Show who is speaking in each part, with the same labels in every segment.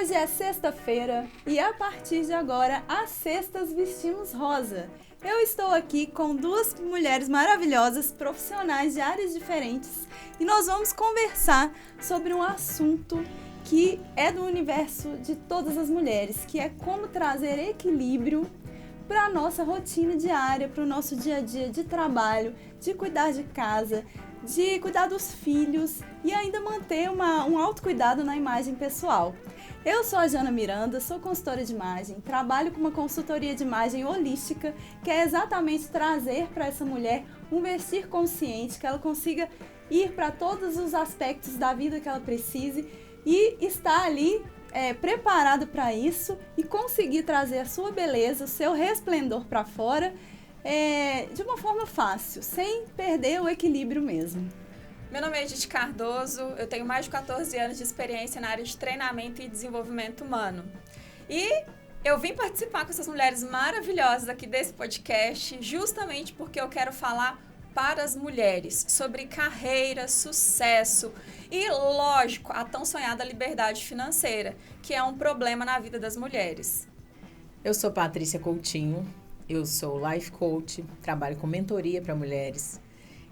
Speaker 1: Hoje é sexta-feira e a partir de agora, às sextas vestimos rosa. Eu estou aqui com duas mulheres maravilhosas, profissionais de áreas diferentes, e nós vamos conversar sobre um assunto que é do universo de todas as mulheres, que é como trazer equilíbrio para a nossa rotina diária, para o nosso dia a dia de trabalho, de cuidar de casa, de cuidar dos filhos e ainda manter um autocuidado na imagem pessoal. Eu sou a Jana Miranda, sou consultora de imagem, trabalho com uma consultoria de imagem holística, que é exatamente trazer para essa mulher um vestir consciente, que ela consiga ir para todos os aspectos da vida que ela precise e estar ali preparada para isso e conseguir trazer a sua beleza, o seu resplendor para fora de uma forma fácil, sem perder o equilíbrio mesmo.
Speaker 2: Meu nome é Edith Cardoso, eu tenho mais de 14 anos de experiência na área de treinamento e desenvolvimento humano. E eu vim participar com essas mulheres maravilhosas aqui desse podcast justamente porque eu quero falar para as mulheres sobre carreira, sucesso e, lógico, a tão sonhada liberdade financeira, que é um problema na vida das mulheres.
Speaker 3: Eu sou Patrícia Coutinho, eu sou life coach, trabalho com mentoria para mulheres.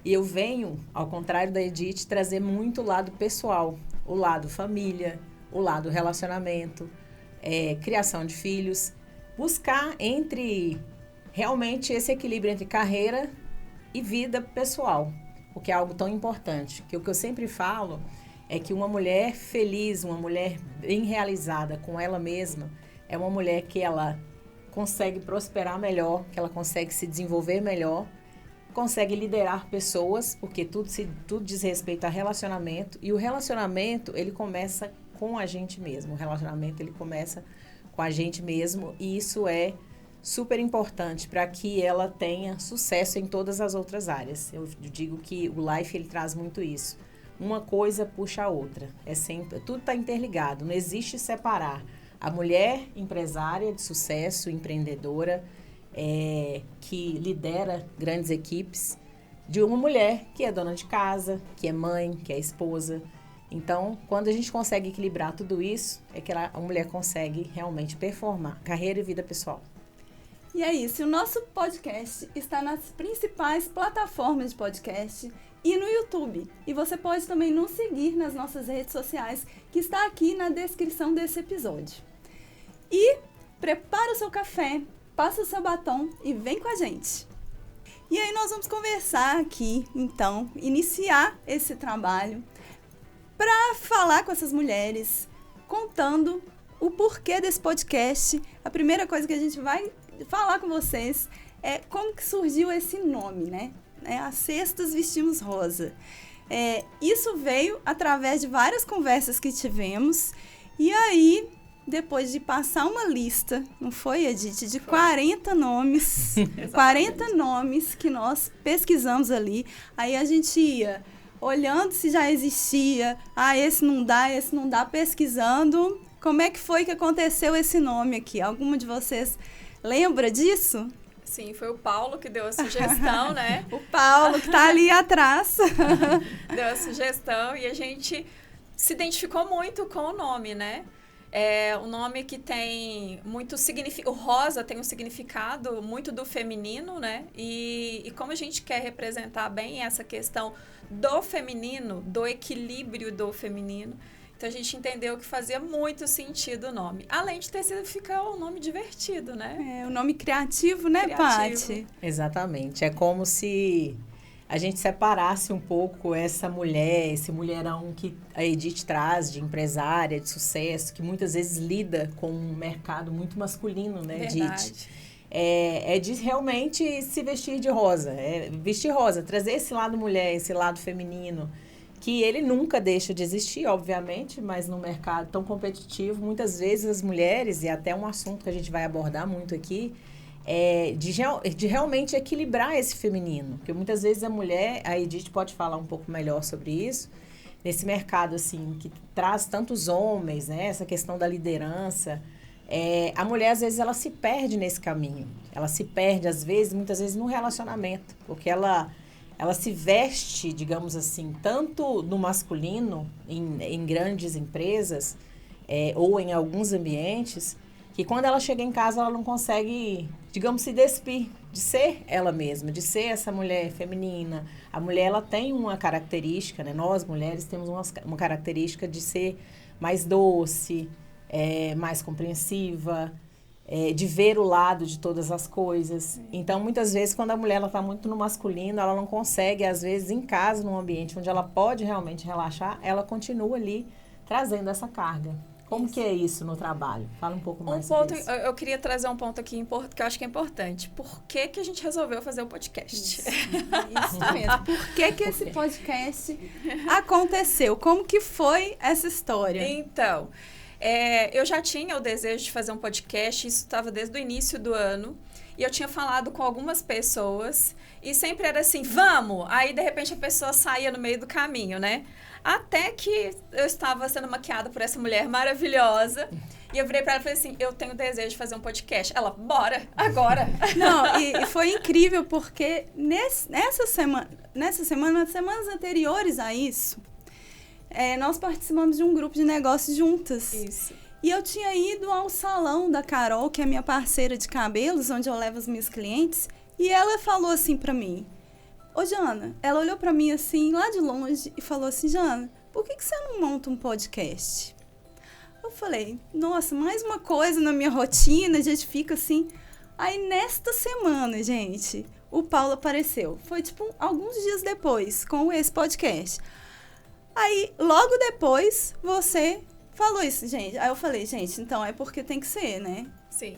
Speaker 3: E eu venho, ao contrário da Edith, trazer muito o lado pessoal, o lado família, o lado relacionamento, criação de filhos, buscar realmente esse equilíbrio entre carreira e vida pessoal, porque é algo tão importante, que o que eu sempre falo é que uma mulher feliz, uma mulher bem realizada com ela mesma, é uma mulher que ela consegue prosperar melhor, que ela consegue se desenvolver melhor, consegue liderar pessoas, porque tudo diz respeito a relacionamento, e o relacionamento, ele começa com a gente mesmo, o relacionamento, ele começa com a gente mesmo, e isso é super importante para que ela tenha sucesso em todas as outras áreas. Eu digo que o Life, ele traz muito isso. Uma coisa puxa a outra, tudo está interligado, não existe separar. A mulher empresária de sucesso, empreendedora, que lidera grandes equipes, de uma mulher que é dona de casa, que é mãe, que é esposa. Então, quando a gente consegue equilibrar tudo isso, é que a mulher consegue realmente performar carreira e vida pessoal.
Speaker 1: E é isso, o nosso podcast está nas principais plataformas de podcast e no YouTube. E você pode também nos seguir nas nossas redes sociais, que está aqui na descrição desse episódio. E prepara o seu café, passa o seu batom e vem com a gente. E aí nós vamos conversar aqui, então, iniciar esse trabalho para falar com essas mulheres, contando o porquê desse podcast. A primeira coisa que a gente vai falar com vocês é como que surgiu esse nome, né? As Sextas Vestimos Rosa. Isso veio através de várias conversas que tivemos, e aí, depois de passar uma lista, não foi, Edith? De 40 nomes, 40 nomes que nós pesquisamos ali, aí a gente ia olhando se já existia, esse não dá, pesquisando. Como é que foi que aconteceu esse nome aqui? Alguma de vocês lembra disso?
Speaker 2: Sim, foi o Paulo que deu a sugestão, né?
Speaker 1: O Paulo, que está ali atrás.
Speaker 2: Deu a sugestão e a gente se identificou muito com o nome, né? É um nome que tem muito significado. O rosa tem um significado muito do feminino, né? E como a gente quer representar bem essa questão do feminino, do equilíbrio do feminino, então a gente entendeu que fazia muito sentido o nome. Além de ficar um nome divertido, né?
Speaker 1: Um nome criativo, né, Paty?
Speaker 3: Exatamente. É como se a gente separasse um pouco essa mulher, esse mulherão que a Edith traz de empresária, de sucesso, que muitas vezes lida com um mercado muito masculino, né, Edith? De realmente se vestir de rosa, vestir rosa, trazer esse lado mulher, esse lado feminino, que ele nunca deixa de existir, obviamente, mas no mercado tão competitivo, muitas vezes as mulheres, e até um assunto que a gente vai abordar muito aqui, de realmente equilibrar esse feminino, porque muitas vezes a mulher, a Edith pode falar um pouco melhor sobre isso, nesse mercado assim, que traz tantos homens, né, essa questão da liderança, a mulher às vezes ela se perde nesse caminho, ela se perde muitas vezes no relacionamento, porque ela se veste, digamos assim, tanto no masculino, em grandes empresas, ou em alguns ambientes, que quando ela chega em casa, ela não consegue, digamos, se despir de ser ela mesma, de ser essa mulher feminina. A mulher, ela tem uma característica, né? Nós, mulheres, temos uma característica de ser mais doce, mais compreensiva, de ver o lado de todas as coisas. Então, muitas vezes, quando a mulher está muito no masculino, ela não consegue, às vezes, em casa, num ambiente onde ela pode realmente relaxar, ela continua ali trazendo essa carga. Como que é isso no trabalho? Fala um pouco mais sobre isso.
Speaker 2: Eu queria trazer um ponto aqui que eu acho que é importante. Por que a gente resolveu fazer o podcast?
Speaker 1: Isso mesmo. Por que esse podcast aconteceu? Como que foi essa história?
Speaker 2: Então, eu já tinha o desejo de fazer um podcast, isso estava desde o início do ano. E eu tinha falado com algumas pessoas e sempre era assim, vamos! Aí, de repente, a pessoa saía no meio do caminho, né? Até que eu estava sendo maquiada por essa mulher maravilhosa. E eu virei para ela e falei assim, eu tenho desejo de fazer um podcast. Ela, bora, agora.
Speaker 1: Não, e foi incrível porque nas semanas anteriores a isso, nós participamos de um grupo de negócios juntas.
Speaker 2: Isso.
Speaker 1: E eu tinha ido ao salão da Carol, que é minha parceira de cabelos, onde eu levo os meus clientes. E ela falou assim para mim, ô Jana, ela olhou pra mim assim, lá de longe, e falou assim, Jana, por que você não monta um podcast? Eu falei, nossa, mais uma coisa na minha rotina, a gente fica assim. Aí nesta semana, gente, o Paulo apareceu. Foi tipo alguns dias depois, com esse podcast. Aí, logo depois, você falou isso, gente. Aí eu falei, gente, então é porque tem que ser, né?
Speaker 2: Sim.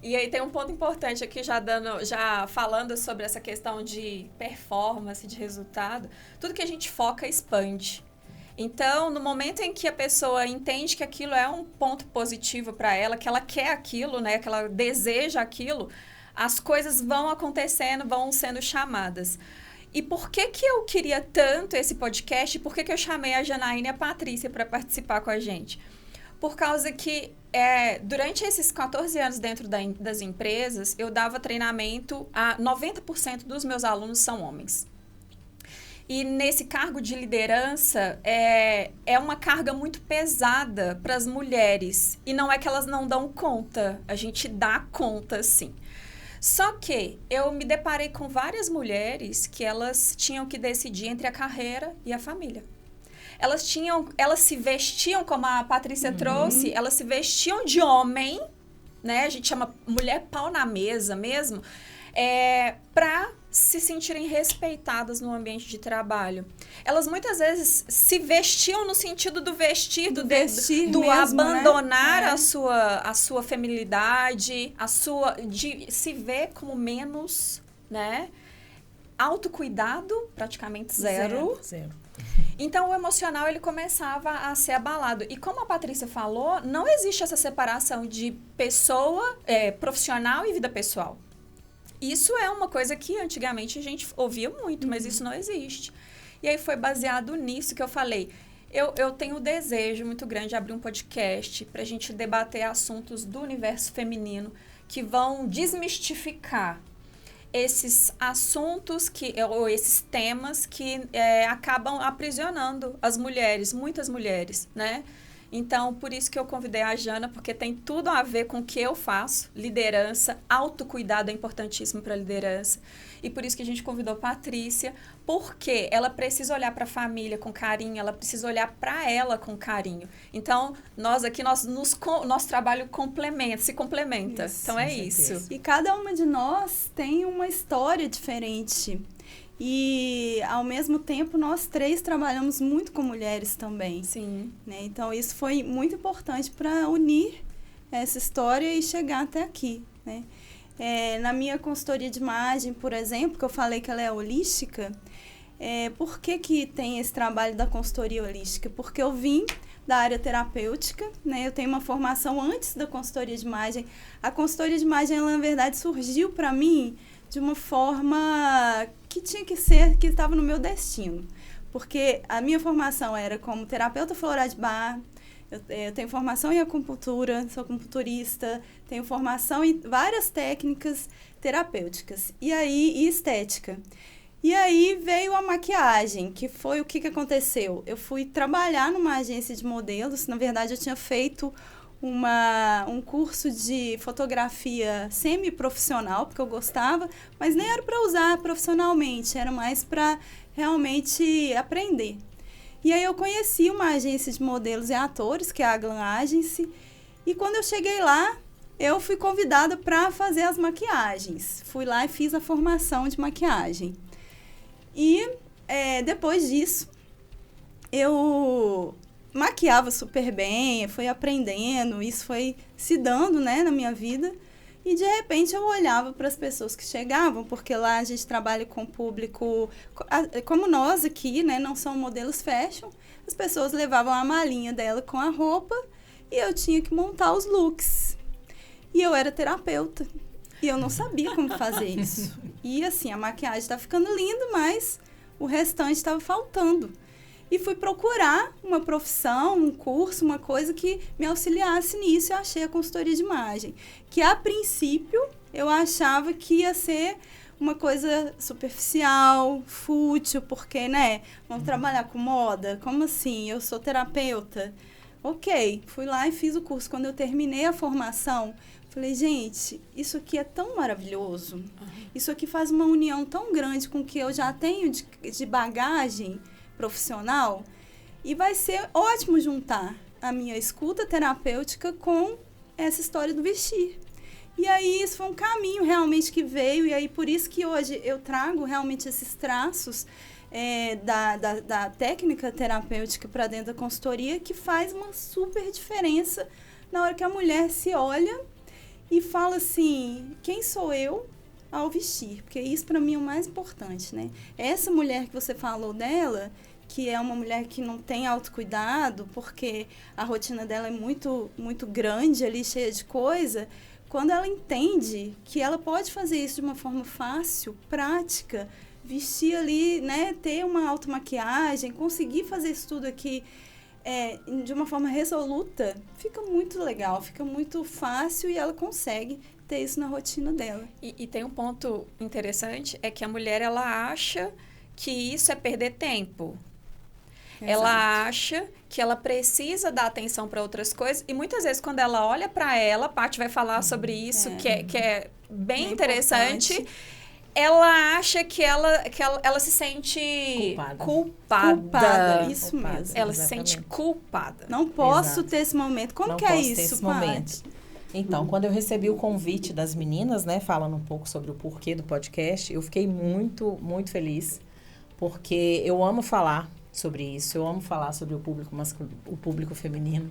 Speaker 2: E aí tem um ponto importante aqui, já falando sobre essa questão de performance, de resultado. Tudo que a gente foca expande. Então, no momento em que a pessoa entende que aquilo é um ponto positivo para ela, que ela quer aquilo, né, que ela deseja aquilo, as coisas vão acontecendo, vão sendo chamadas. E por que eu queria tanto esse podcast? Por que eu chamei a Janaína e a Patrícia para participar com a gente? Por causa que durante esses 14 anos dentro das empresas, eu dava treinamento a 90% dos meus alunos são homens. E nesse cargo de liderança, é uma carga muito pesada para as mulheres. E não é que elas não dão conta, a gente dá conta, sim. Só que eu me deparei com várias mulheres que elas tinham que decidir entre a carreira e a família. Elas se vestiam, como a Patrícia trouxe, elas se vestiam de homem, né? A gente chama mulher pau na mesa mesmo, para se sentirem respeitadas no ambiente de trabalho. Elas muitas vezes se vestiam no sentido do vestir, do mesmo, abandonar, né? a sua feminilidade, de se ver como menos, né? Autocuidado, praticamente zero. Então, o emocional, ele começava a ser abalado. E como a Patrícia falou, não existe essa separação de pessoa, profissional e vida pessoal. Isso é uma coisa que antigamente a gente ouvia muito, mas isso não existe. E aí foi baseado nisso que eu falei. Eu tenho um desejo muito grande de abrir um podcast para a gente debater assuntos do universo feminino que vão desmistificar esses assuntos ou esses temas que acabam aprisionando as mulheres, muitas mulheres, né? Então, por isso que eu convidei a Jana, porque tem tudo a ver com o que eu faço. Liderança, autocuidado é importantíssimo para a liderança. E por isso que a gente convidou a Patrícia, porque ela precisa olhar para a família com carinho, ela precisa olhar para ela com carinho. Então, nós aqui, nosso trabalho se complementa. Isso, então, é isso.
Speaker 1: E cada uma de nós tem uma história diferente. E, ao mesmo tempo, nós três trabalhamos muito com mulheres também.
Speaker 2: Sim.
Speaker 1: Né? Então, isso foi muito importante para unir essa história e chegar até aqui, né? Na minha consultoria de imagem, por exemplo, que eu falei que ela é holística, por que tem esse trabalho da consultoria holística? Porque eu vim da área terapêutica, né? Eu tenho uma formação antes da consultoria de imagem. A consultoria de imagem, ela, na verdade, surgiu para mim de uma forma que tinha que ser, que estava no meu destino. Porque a minha formação era como terapeuta floral de bar, eu tenho formação em acupuntura, sou acupunturista, tenho formação em várias técnicas terapêuticas e estética. E aí veio a maquiagem, que foi o que aconteceu. Eu fui trabalhar numa agência de modelos. Na verdade, eu tinha feito um curso de fotografia semi-profissional, porque eu gostava, mas nem era para usar profissionalmente, era mais para realmente aprender. E aí eu conheci uma agência de modelos e atores, que é a Glam Agency, e quando eu cheguei lá, eu fui convidada para fazer as maquiagens. Fui lá e fiz a formação de maquiagem. E depois disso, eu maquiava super bem, fui aprendendo, isso foi se dando, né, na minha vida. E, de repente, eu olhava para as pessoas que chegavam, porque lá a gente trabalha com público, como nós aqui, né, não são modelos fashion. As pessoas levavam a malinha dela com a roupa e eu tinha que montar os looks. E eu era terapeuta. E eu não sabia como fazer isso. E, assim, a maquiagem está ficando linda, mas o restante estava faltando. E fui procurar uma profissão, um curso, uma coisa que me auxiliasse nisso. Eu achei a consultoria de imagem. Que, a princípio, eu achava que ia ser uma coisa superficial, fútil, porque, né? Vamos trabalhar com moda? Como assim? Eu sou terapeuta. Ok, fui lá e fiz o curso. Quando eu terminei a formação, falei, gente, isso aqui é tão maravilhoso. Isso aqui faz uma união tão grande com o que eu já tenho de bagagem profissional. E vai ser ótimo juntar a minha escuta terapêutica com essa história do vestir. E aí, isso foi um caminho realmente que veio. E aí, por isso que hoje eu trago realmente esses traços da técnica terapêutica para dentro da consultoria, que faz uma super diferença na hora que a mulher se olha e fala assim, quem sou eu ao vestir? Porque isso para mim é o mais importante, né? Essa mulher que você falou dela, que é uma mulher que não tem autocuidado, porque a rotina dela é muito, muito grande ali, cheia de coisa, quando ela entende que ela pode fazer isso de uma forma fácil, prática, vestir ali, né, ter uma automaquiagem, conseguir fazer isso tudo aqui de uma forma resoluta, fica muito legal, fica muito fácil e ela consegue ter isso na rotina dela.
Speaker 2: E tem um ponto interessante, é que a mulher, ela acha que isso é perder tempo. Exato. Ela acha que ela precisa dar atenção para outras coisas e muitas vezes quando ela olha para ela, a Paty vai falar sobre isso, que é bem interessante. Importante. Ela acha que ela se sente culpada.
Speaker 1: Isso mesmo.
Speaker 2: Ela se sente culpada.
Speaker 1: Não posso ter esse momento. Como que é isso, Paty?
Speaker 3: Então, quando eu recebi o convite das meninas, né, falando um pouco sobre o porquê do podcast, eu fiquei muito, muito feliz, porque eu amo falar sobre isso, eu amo falar sobre o público masculino, o público feminino.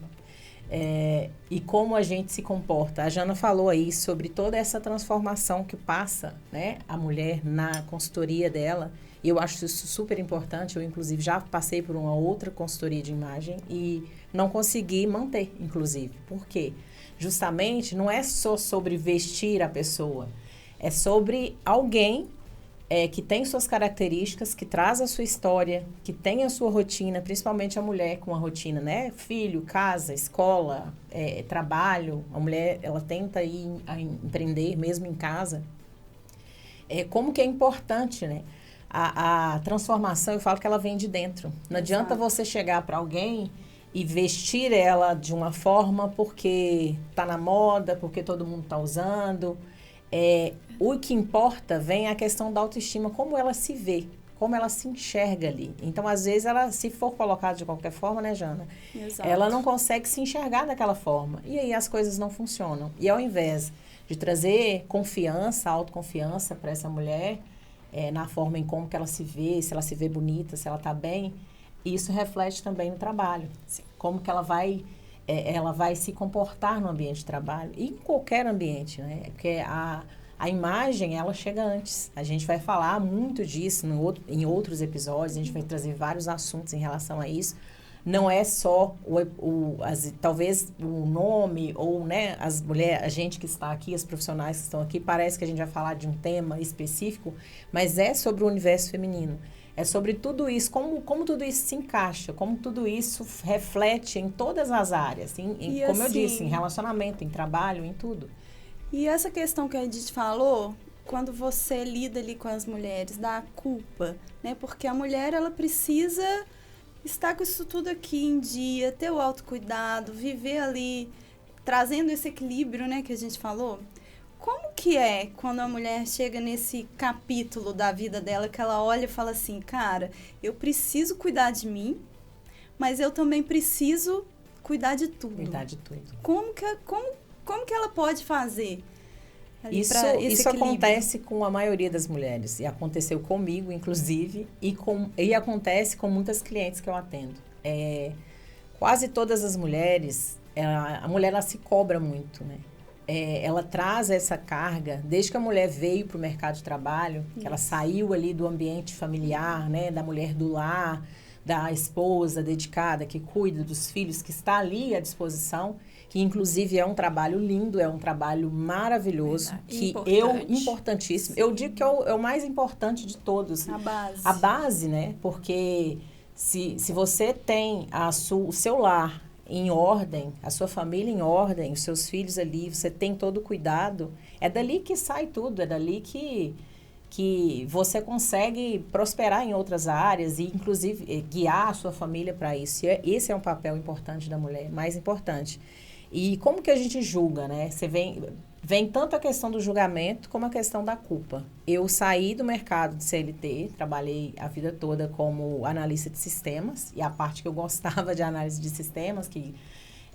Speaker 3: E como a gente se comporta. A Jana falou aí sobre toda essa transformação que passa, né, a mulher na consultoria dela. E eu acho isso super importante. Eu, inclusive, já passei por uma outra consultoria de imagem e não consegui manter, inclusive. Por quê? Justamente, não é só sobre vestir a pessoa. É sobre alguém que tem suas características, que traz a sua história, que tem a sua rotina, principalmente a mulher com a rotina, né? Filho, casa, escola, trabalho. A mulher, ela tenta ir a empreender mesmo em casa. Como que é importante, né? A transformação, eu falo que ela vem de dentro. Não adianta você chegar para alguém e vestir ela de uma forma porque tá na moda, porque todo mundo tá usando. O que importa vem a questão da autoestima, como ela se vê, como ela se enxerga ali. Então, às vezes, ela, se for colocada de qualquer forma, né, Jana?
Speaker 1: Exato.
Speaker 3: Ela não consegue se enxergar daquela forma. E aí as coisas não funcionam. E ao invés de trazer confiança, autoconfiança para essa mulher, na forma em como que ela se vê, se ela se vê bonita, se ela está bem, isso reflete também no trabalho.
Speaker 2: Sim.
Speaker 3: Como que ela vai se comportar no ambiente de trabalho. E em qualquer ambiente, né? Porque a imagem, ela chega antes. A gente vai falar muito disso em outros episódios, a gente vai trazer vários assuntos em relação a isso. Não é só, talvez, o nome ou, né, a gente que está aqui, as profissionais que estão aqui, parece que a gente vai falar de um tema específico, mas é sobre o universo feminino. É sobre tudo isso, como tudo isso se encaixa, como tudo isso reflete em todas as áreas, como eu disse, em relacionamento, em trabalho, em tudo.
Speaker 1: E essa questão que a Edith falou, quando você lida ali com as mulheres, da culpa, né? Porque a mulher, ela precisa estar com isso tudo aqui em dia, ter o autocuidado, viver ali, trazendo esse equilíbrio, né, que a gente falou. Como que é quando a mulher chega nesse capítulo da vida dela, que ela olha e fala assim, cara, eu preciso cuidar de mim, mas eu também preciso cuidar de tudo.
Speaker 3: Cuidar de tudo.
Speaker 1: Como que ela pode fazer?
Speaker 3: Isso acontece com a maioria das mulheres. E aconteceu comigo, inclusive, e acontece com muitas clientes que eu atendo. Quase todas as mulheres, a mulher ela se cobra muito, né? Ela traz essa carga, desde que a mulher veio para o mercado de trabalho, que ela saiu ali do ambiente familiar, né? Da mulher do lar, da esposa dedicada, que cuida dos filhos, que está ali à disposição, que inclusive é um trabalho lindo, é um trabalho maravilhoso, importantíssimo.
Speaker 1: Sim.
Speaker 3: Eu digo que é o mais importante de todos.
Speaker 1: A base.
Speaker 3: A base, né? Porque se você tem o seu lar em ordem, a sua família em ordem, os seus filhos ali, você tem todo o cuidado, é dali que sai tudo, é dali que você consegue prosperar em outras áreas e, inclusive, guiar a sua família para isso. Esse é um papel importante da mulher, mais importante. E como que a gente julga, né? Você vem tanto a questão do julgamento como a questão da culpa. Eu saí do mercado de CLT, trabalhei a vida toda como analista de sistemas, e a parte que eu gostava de análise de sistemas, que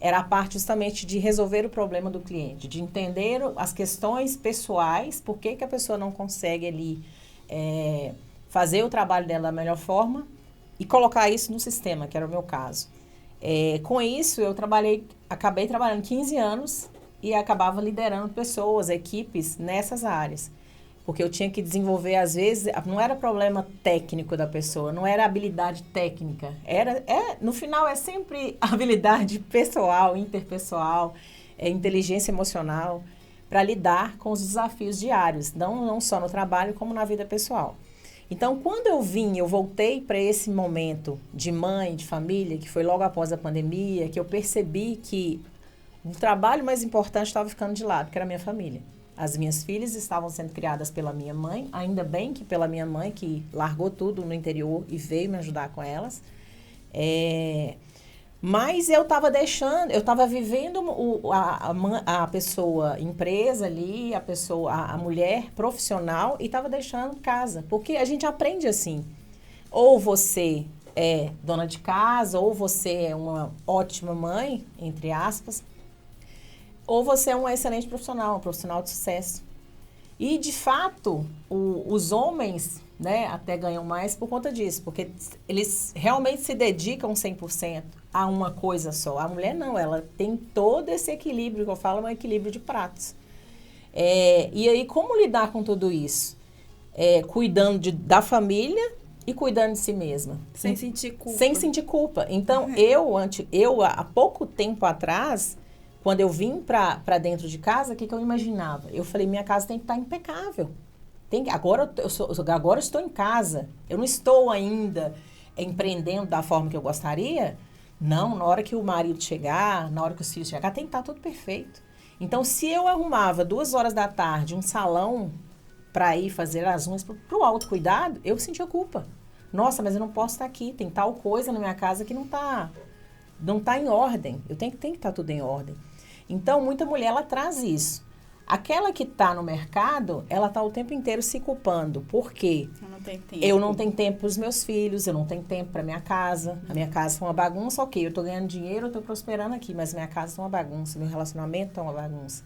Speaker 3: era a parte justamente de resolver o problema do cliente, de entender as questões pessoais, por que a pessoa não consegue ali fazer o trabalho dela da melhor forma e colocar isso no sistema, que era o meu caso. Com isso, eu acabei trabalhando 15 anos e acabava liderando pessoas, equipes nessas áreas. Porque eu tinha que desenvolver, às vezes, não era problema técnico da pessoa, não era habilidade técnica. No final, é sempre habilidade pessoal, interpessoal, inteligência emocional, para lidar com os desafios diários, não só no trabalho, como na vida pessoal. Então, quando eu voltei para esse momento de mãe, de família, que foi logo após a pandemia, que eu percebi que o trabalho mais importante estava ficando de lado, que era a minha família. As minhas filhas estavam sendo criadas pela minha mãe, ainda bem que pela minha mãe, que largou tudo no interior e veio me ajudar com elas. Mas eu estava vivendo a pessoa empresa ali, a mulher profissional, e estava deixando casa. Porque a gente aprende assim, ou você é dona de casa, ou você é uma ótima mãe, entre aspas, ou você é um excelente profissional, um profissional de sucesso. E, de fato, os homens, né, até ganham mais por conta disso, porque eles realmente se dedicam 100% a uma coisa só. A mulher não, ela tem todo esse equilíbrio, que eu falo, é um equilíbrio de pratos. E aí, como lidar com tudo isso? Cuidando da família e cuidando de si mesma.
Speaker 1: Sem sentir culpa.
Speaker 3: Sem sentir culpa. Então, eu há pouco tempo atrás, quando eu vim para dentro de casa, o que eu imaginava? Eu falei, minha casa tem que estar impecável. Agora eu estou em casa. Eu não estou ainda empreendendo da forma que eu gostaria. Não, na hora que o marido chegar, na hora que os filhos chegar, tem que estar tudo perfeito. Então, se eu arrumava 2h da tarde um salão para ir fazer as unhas para o autocuidado, eu sentia culpa. Nossa, mas eu não posso estar aqui. Tem tal coisa na minha casa que não tá em ordem. Eu tenho que estar tudo em ordem. Então, muita mulher, ela traz isso. Aquela que está no mercado, ela está o tempo inteiro se culpando. Por quê? Eu não tenho tempo para os meus filhos, eu não tenho tempo para minha casa. A minha casa está uma bagunça, ok, eu estou ganhando dinheiro, eu estou prosperando aqui, mas minha casa está uma bagunça, meu relacionamento está uma bagunça.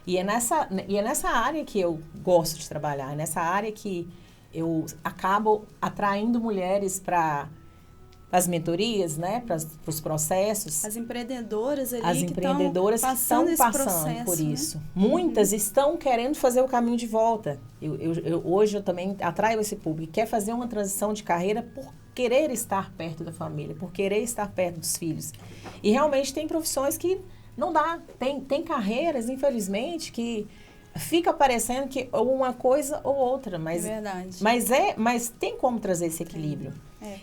Speaker 3: E é nessa área que eu gosto de trabalhar, é nessa área que eu acabo atraindo mulheres para as mentorias, né, para os processos.
Speaker 1: As empreendedoras ali
Speaker 3: que estão passando por isso. Né? Muitas estão querendo fazer o caminho de volta. Hoje eu também atraio esse público, quer fazer uma transição de carreira por querer estar perto da família, por querer estar perto dos filhos. E realmente tem profissões que não dá. Tem carreiras, infelizmente, que fica parecendo que uma coisa ou outra. Mas,
Speaker 1: é verdade.
Speaker 3: Mas tem como trazer esse equilíbrio.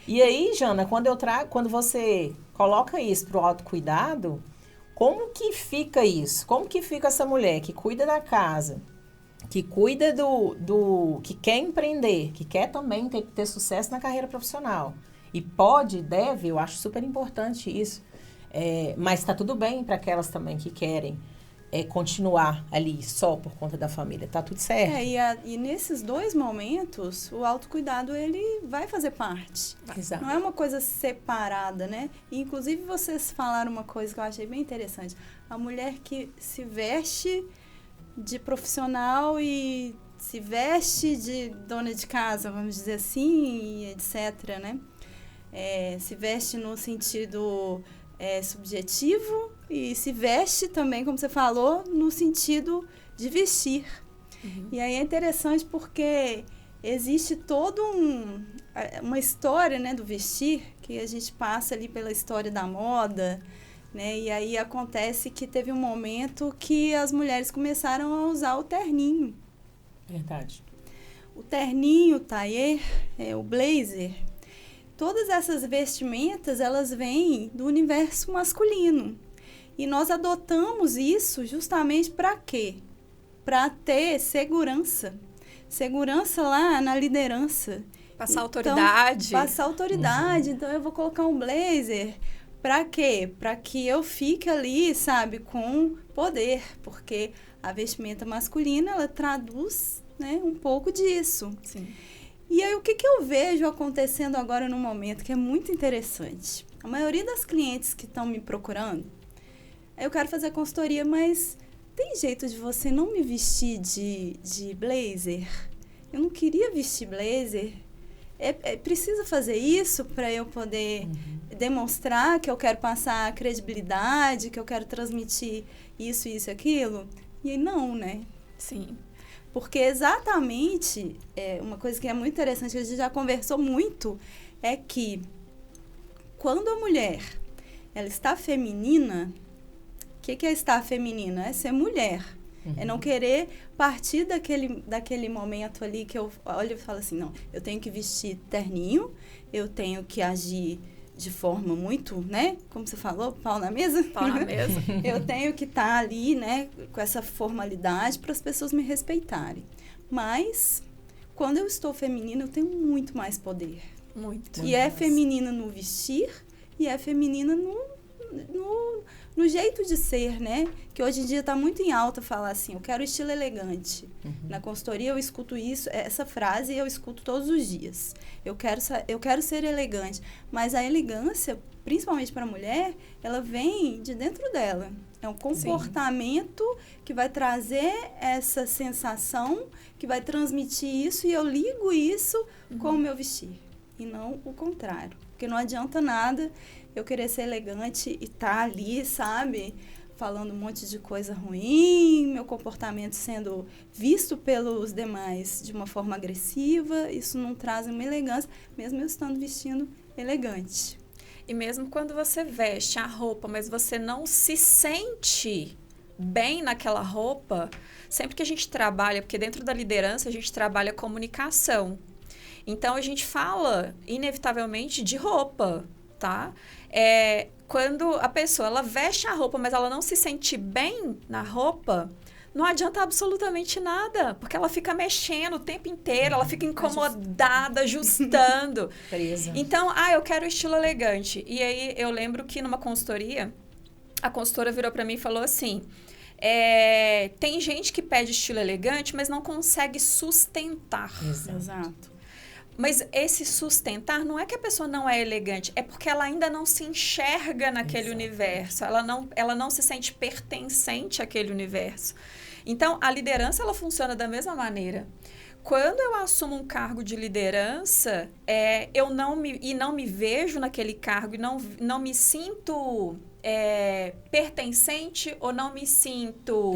Speaker 3: E aí, Jana, quando você coloca isso para o autocuidado, como que fica isso? Como que fica essa mulher que cuida da casa, que cuida que quer empreender, que quer também ter sucesso na carreira profissional. E pode, deve, eu acho super importante isso. Mas está tudo bem para aquelas também que querem continuar ali só por conta da família. Tá tudo certo.
Speaker 1: E nesses 2 momentos, o autocuidado, ele vai fazer parte.
Speaker 3: Exato.
Speaker 1: Não é uma coisa separada, né? E, inclusive, vocês falaram uma coisa que eu achei bem interessante. A mulher que se veste de profissional e se veste de dona de casa, vamos dizer assim, e etc., né? Se veste no sentido subjetivo e se veste também, como você falou, no sentido de vestir. Uhum. E aí é interessante porque existe toda uma história, né, do vestir, que a gente passa ali pela história da moda, né? E aí acontece que teve um momento que as mulheres começaram a usar o terninho.
Speaker 3: Verdade.
Speaker 1: O terninho, o tailleur, o blazer, todas essas vestimentas, elas vêm do universo masculino. E nós adotamos isso justamente para quê? Para ter segurança. Segurança lá na liderança.
Speaker 2: Passar autoridade.
Speaker 1: Passar autoridade. Uhum. Então, eu vou colocar um blazer. Para quê? Para que eu fique ali, sabe, com poder. Porque a vestimenta masculina, ela traduz, né, um pouco disso.
Speaker 2: Sim.
Speaker 1: E aí, o que eu vejo acontecendo agora no momento, que é muito interessante? A maioria das clientes que estão me procurando, eu quero fazer consultoria, mas tem jeito de você não me vestir de blazer? Eu não queria vestir blazer. Precisa fazer isso para eu poder demonstrar que eu quero passar credibilidade, que eu quero transmitir isso, isso e aquilo? E aí, não, né?
Speaker 2: Sim.
Speaker 1: Porque exatamente, uma coisa que é muito interessante, que a gente já conversou muito, é que quando a mulher ela está feminina, o que é estar feminina? É ser mulher. Uhum. É não querer partir daquele momento ali que eu olho e falo assim, não, eu tenho que vestir terninho, eu tenho que agir de forma muito, né? Como você falou, pau na mesa.
Speaker 2: Pau na mesa.
Speaker 1: Eu tenho que estar ali, né? Com essa formalidade para as pessoas me respeitarem. Mas, quando eu estou feminina, eu tenho muito mais poder.
Speaker 2: Muito.
Speaker 1: E é feminina no vestir e é feminina no jeito de ser, né? Que hoje em dia está muito em alta falar assim, eu quero estilo elegante. Uhum. Na consultoria eu escuto essa frase eu escuto todos os dias. Eu quero ser elegante. Mas a elegância, principalmente para a mulher, ela vem de dentro dela. É um comportamento que vai trazer essa sensação, que vai transmitir isso, e eu ligo isso com o meu vestir. E não o contrário. Porque não adianta nada eu querer ser elegante e estar ali, sabe, falando um monte de coisa ruim, meu comportamento sendo visto pelos demais de uma forma agressiva. Isso não traz uma elegância, mesmo eu estando vestindo elegante.
Speaker 2: E mesmo quando você veste a roupa, mas você não se sente bem naquela roupa, sempre que a gente trabalha, porque dentro da liderança a gente trabalha comunicação. Então, a gente fala, inevitavelmente, de roupa, tá? Quando a pessoa ela veste a roupa, mas ela não se sente bem na roupa, não adianta absolutamente nada, porque ela fica mexendo o tempo inteiro, ela fica incomodada, ajustando.
Speaker 3: Presa.
Speaker 2: Então, eu quero estilo elegante. E aí, eu lembro que numa consultoria, a consultora virou para mim e falou assim, tem gente que pede estilo elegante, mas não consegue sustentar.
Speaker 1: Exato.
Speaker 2: Mas esse sustentar não é que a pessoa não é elegante, é porque ela ainda não se enxerga naquele universo, ela não se sente pertencente àquele universo. Então, a liderança, ela funciona da mesma maneira. Quando eu assumo um cargo de liderança, eu não me vejo naquele cargo e não me sinto pertencente ou não me sinto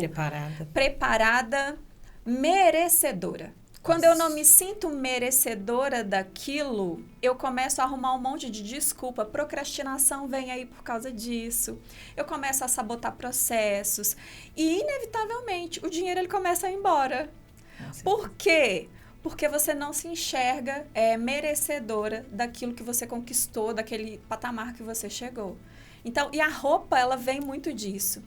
Speaker 2: preparada, merecedora. Quando eu não me sinto merecedora daquilo, eu começo a arrumar um monte de desculpa. Procrastinação vem aí por causa disso. Eu começo a sabotar processos. E, inevitavelmente, o dinheiro ele começa a ir embora. Por quê? Porque você não se enxerga merecedora daquilo que você conquistou, daquele patamar que você chegou. Então, e a roupa, ela vem muito disso.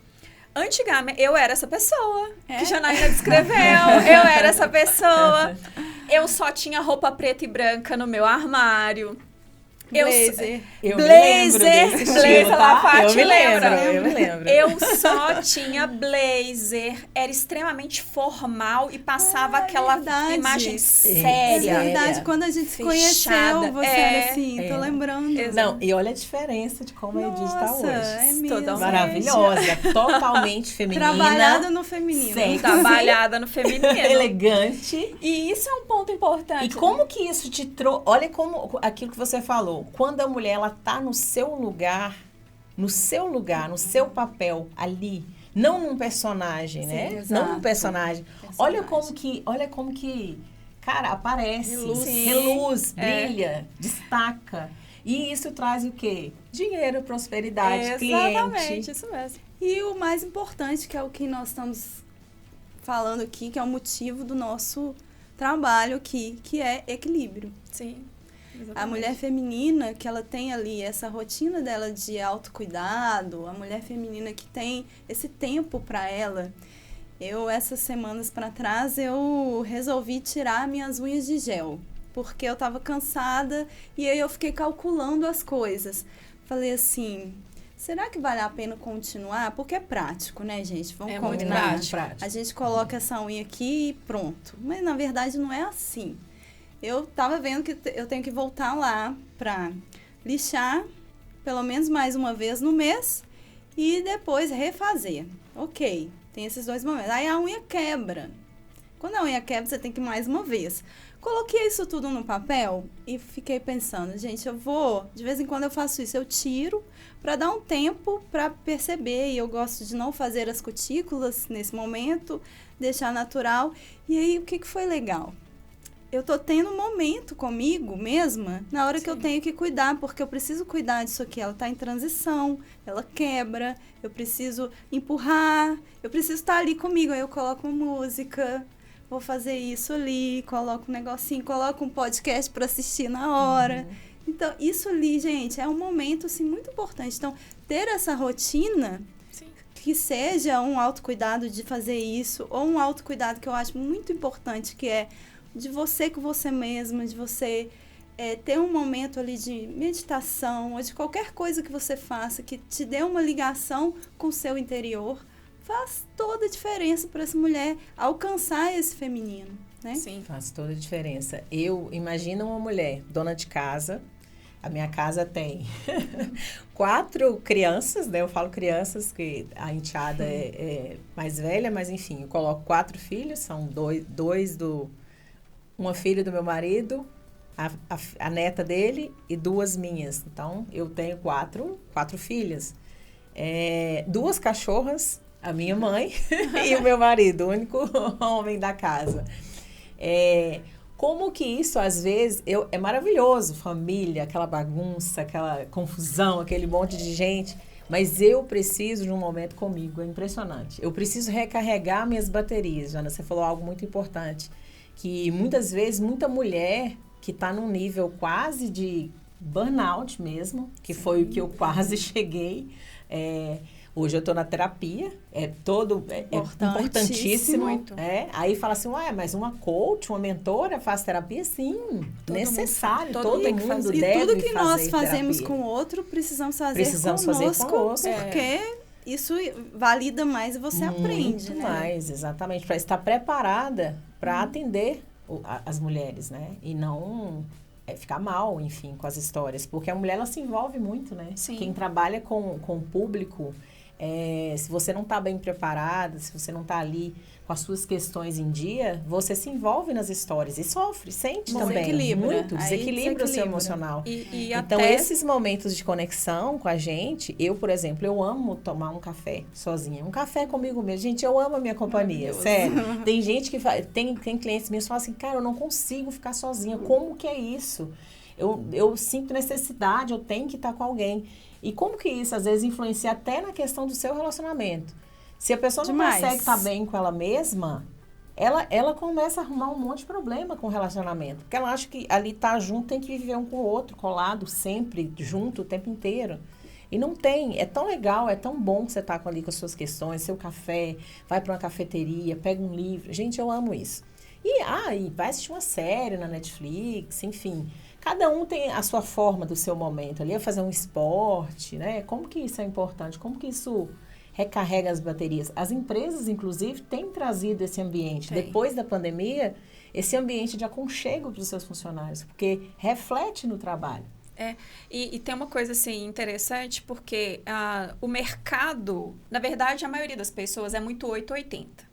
Speaker 2: Antigamente, eu era essa pessoa que Janaína descreveu. Eu era essa pessoa. Eu só tinha roupa preta e branca no meu armário.
Speaker 1: Blazer.
Speaker 2: Blazer, a Paty lembra.
Speaker 3: Eu me lembro.
Speaker 2: Eu só tinha blazer, era extremamente formal e passava aquela imagem séria.
Speaker 1: É verdade, quando a gente se conheceu, você era assim, tô lembrando.
Speaker 3: Não, e olha a diferença de como a Edith está hoje.
Speaker 1: É mesmo.
Speaker 3: Maravilhosa, totalmente feminina.
Speaker 1: Trabalhada no feminino.
Speaker 3: Sexy.
Speaker 2: Trabalhada no feminino.
Speaker 3: Elegante.
Speaker 2: E isso é um ponto importante.
Speaker 3: E como que isso te trouxe... Olha como aquilo que você falou. Quando a mulher, ela tá no seu lugar, no seu papel ali, não num personagem, né?
Speaker 1: Exato.
Speaker 3: Não num personagem. Olha como que, cara, aparece, reluz, brilha, destaca. E isso traz o quê? Dinheiro, prosperidade, cliente.
Speaker 2: Exatamente, isso mesmo.
Speaker 1: E o mais importante, que é o que nós estamos falando aqui, que é o motivo do nosso trabalho aqui, que é equilíbrio.
Speaker 2: Sim. Exatamente.
Speaker 1: A mulher feminina, que ela tem ali essa rotina dela de autocuidado, a mulher feminina que tem esse tempo para ela. Essas semanas para trás, eu resolvi tirar minhas unhas de gel, porque eu estava cansada e aí eu fiquei calculando as coisas. Falei assim, será que vale a pena continuar? Porque é prático, né, gente? Vamos combinar.
Speaker 2: Muito prático.
Speaker 1: A gente coloca essa unha aqui e pronto. Mas, na verdade, não é assim. Eu tava vendo que eu tenho que voltar lá pra lixar pelo menos mais uma vez no mês e depois refazer. Ok, tem esses 2 momentos. Aí a unha quebra. Quando a unha quebra, você tem que ir mais uma vez. Coloquei isso tudo no papel e fiquei pensando, gente, de vez em quando eu faço isso, eu tiro para dar um tempo para perceber. E eu gosto de não fazer as cutículas nesse momento, deixar natural. E aí, o que foi legal? Eu tô tendo um momento comigo mesma, na hora que eu tenho que cuidar, porque eu preciso cuidar disso aqui. Ela tá em transição, ela quebra, eu preciso empurrar, eu preciso estar ali comigo. Aí eu coloco uma música, vou fazer isso ali, coloco um negocinho, coloco um podcast para assistir na hora. Então, isso ali, gente, é um momento, assim, muito importante. Então, ter essa rotina, que seja um autocuidado de fazer isso, ou um autocuidado que eu acho muito importante, que é de você com você mesma, de você ter um momento ali de meditação, ou de qualquer coisa que você faça, que te dê uma ligação com o seu interior, faz toda a diferença para essa mulher alcançar esse feminino, né?
Speaker 3: Sim. Faz toda a diferença. Eu imagino uma mulher, dona de casa, a minha casa tem 4 crianças, né? Eu falo crianças, que a enteada é mais velha, mas enfim, eu coloco 4 filhos, são uma filha do meu marido, a neta dele e 2 minhas. Então, eu tenho 4 filhas. 2 cachorras, a minha mãe e o meu marido, o único homem da casa. Como que isso, às vezes, é maravilhoso, família, aquela bagunça, aquela confusão, aquele monte de gente, mas eu preciso de um momento comigo, é impressionante. Eu preciso recarregar minhas baterias. Jana, você falou algo muito importante, que muitas vezes, muita mulher que está num nível quase de burnout mesmo, que foi o que eu quase cheguei. Hoje eu estou na terapia, é importantíssimo.
Speaker 2: Muito.
Speaker 3: Aí fala assim, mas uma coach, uma mentora faz terapia? Sim, necessário, todo mundo deve fazer.
Speaker 1: E tudo que nós fazemos
Speaker 3: terapia.
Speaker 1: com o outro, precisamos fazer conosco, porque isso valida mais e você aprende,
Speaker 3: Muito
Speaker 1: né?
Speaker 3: mais, exatamente, para estar preparada para atender as mulheres, né? E não ficar mal, enfim, com as histórias, porque a mulher, ela se envolve muito, né?
Speaker 2: Sim.
Speaker 3: Quem trabalha com o público, se você não está bem preparada, se você não está ali com as suas questões em dia, você se envolve nas histórias e sofre, sente também. Desequilibra o seu emocional.
Speaker 2: E
Speaker 3: então,
Speaker 2: até...
Speaker 3: esses momentos de conexão com a gente, eu, por exemplo, eu amo tomar um café sozinha. Um café comigo mesmo. Gente, eu amo a minha companhia, sério. Tem gente que tem clientes meus que falam assim, cara, eu não consigo ficar sozinha. Como que é isso? Eu sinto necessidade, eu tenho que estar com alguém. E como que isso, às vezes, influencia até na questão do seu relacionamento? Se a pessoa não consegue estar bem com ela mesma, ela começa a arrumar um monte de problema com o relacionamento. Porque ela acha que ali tá junto, tem que viver um com o outro, colado, sempre, junto, o tempo inteiro. E não tem, é tão legal, é tão bom você estar ali com as suas questões, seu café, vai para uma cafeteria, pega um livro. Gente, eu amo isso. E vai assistir uma série na Netflix, enfim. Cada um tem a sua forma do seu momento ali, fazer um esporte, né? Como que isso é importante? Como que isso recarrega as baterias? As empresas, inclusive, têm trazido esse ambiente. Depois da pandemia, esse ambiente de aconchego para os seus funcionários, porque reflete no trabalho.
Speaker 2: E tem uma coisa assim interessante, porque o mercado, na verdade, a maioria das pessoas é muito 880.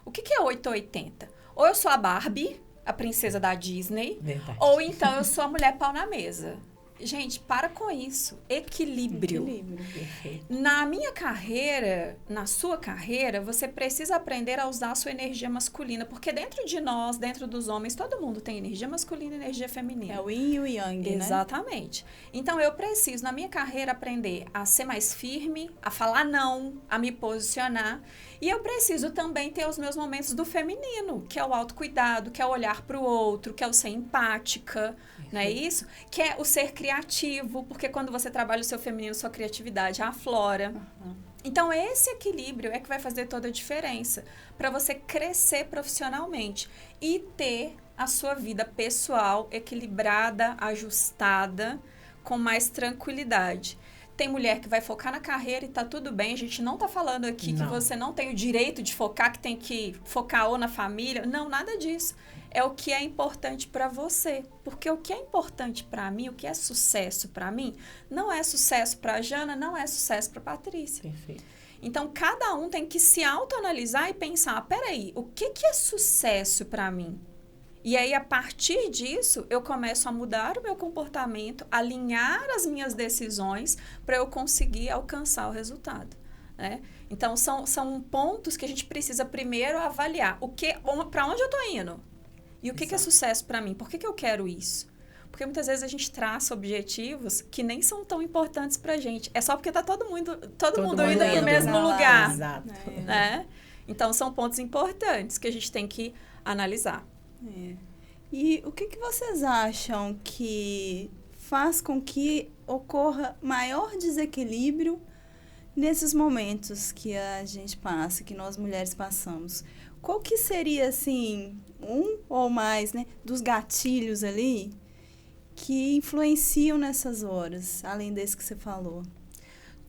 Speaker 2: O que é 880? Ou eu sou a Barbie, a princesa da Disney,
Speaker 3: Verdade.
Speaker 2: ou então eu sou a mulher pau na mesa. Gente, para com isso. Equilíbrio.
Speaker 3: Perfeito.
Speaker 2: Na minha carreira, na sua carreira, você precisa aprender a usar a sua energia masculina, porque dentro de nós, dentro dos homens, todo mundo tem energia masculina e energia feminina.
Speaker 1: É o yin e o yang, né?
Speaker 2: Exatamente. Então, eu preciso, na minha carreira, aprender a ser mais firme, a falar não, a me posicionar. E eu preciso também ter os meus momentos do feminino, que é o autocuidado, que é o olhar para o outro, que é o ser empática, não é isso? Que é o ser criativo, porque quando você trabalha o seu feminino, sua criatividade aflora. Então, esse equilíbrio é que vai fazer toda a diferença para você crescer profissionalmente e ter a sua vida pessoal equilibrada, ajustada, com mais tranquilidade. Tem mulher que vai focar na carreira e tá tudo bem. A gente não tá falando aqui que você não tem o direito de focar, que tem que focar ou na família. Não, nada disso. É o que é importante para você. Porque o que é importante para mim, o que é sucesso para mim, não é sucesso para a Jana, não é sucesso para a Patrícia.
Speaker 3: Perfeito.
Speaker 2: Então, cada um tem que se autoanalisar e pensar, peraí, o que é sucesso para mim? E aí, a partir disso, eu começo a mudar o meu comportamento, alinhar as minhas decisões para eu conseguir alcançar o resultado, né? Então, são pontos que a gente precisa primeiro avaliar. Para onde eu estou indo? E o que é sucesso para mim? Por que eu quero isso? Porque muitas vezes a gente traça objetivos que nem são tão importantes pra gente. É só porque tá todo mundo indo para o mesmo lugar.
Speaker 3: Exato.
Speaker 2: Né? Então, são pontos importantes que a gente tem que analisar.
Speaker 1: E o que vocês acham que faz com que ocorra maior desequilíbrio nesses momentos que a gente passa, que nós mulheres passamos? Qual que seria, assim, um ou mais, né, dos gatilhos ali que influenciam nessas horas, além desse que você falou?